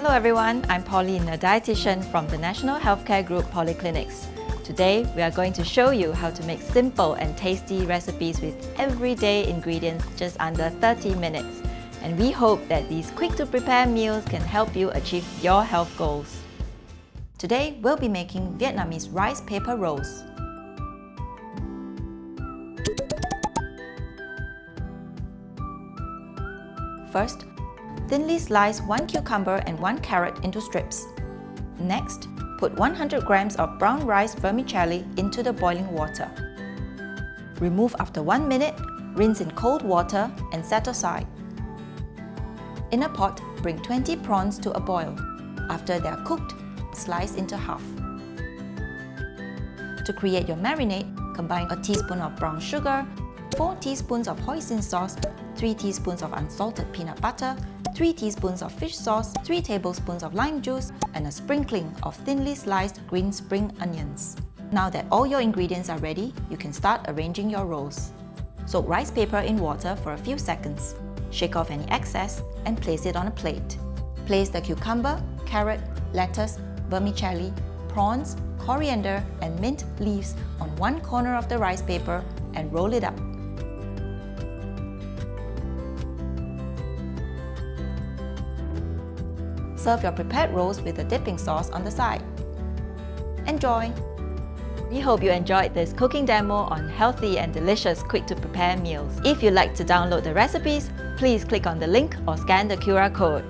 Hello everyone, I'm Pauline, a dietitian from the National Healthcare Group Polyclinics. Today, we are going to show you how to make simple and tasty recipes with everyday ingredients just under 30 minutes. And we hope that these quick-to-prepare meals can help you achieve your health goals. Today, we'll be making Vietnamese rice paper rolls. First, thinly slice 1 cucumber and 1 carrot into strips. Next, put 100 grams of brown rice vermicelli into the boiling water. Remove after 1 minute, rinse in cold water and set aside. In a pot, bring 20 prawns to a boil. After they are cooked, slice into half. To create your marinade, combine a teaspoon of brown sugar, 4 teaspoons of hoisin sauce, 3 teaspoons of unsalted peanut butter, 3 teaspoons of fish sauce, 3 tablespoons of lime juice, and a sprinkling of thinly sliced green spring onions. Now that all your ingredients are ready, you can start arranging your rolls. Soak rice paper in water for a few seconds. Shake off any excess and place it on a plate. Place the cucumber, carrot, lettuce, vermicelli, prawns, coriander, and mint leaves on one corner of the rice paper and roll it up. Serve your prepared rolls with a dipping sauce on the side. Enjoy! We hope you enjoyed this cooking demo on healthy and delicious quick-to-prepare meals. If you'd like to download the recipes, please click on the link or scan the QR code.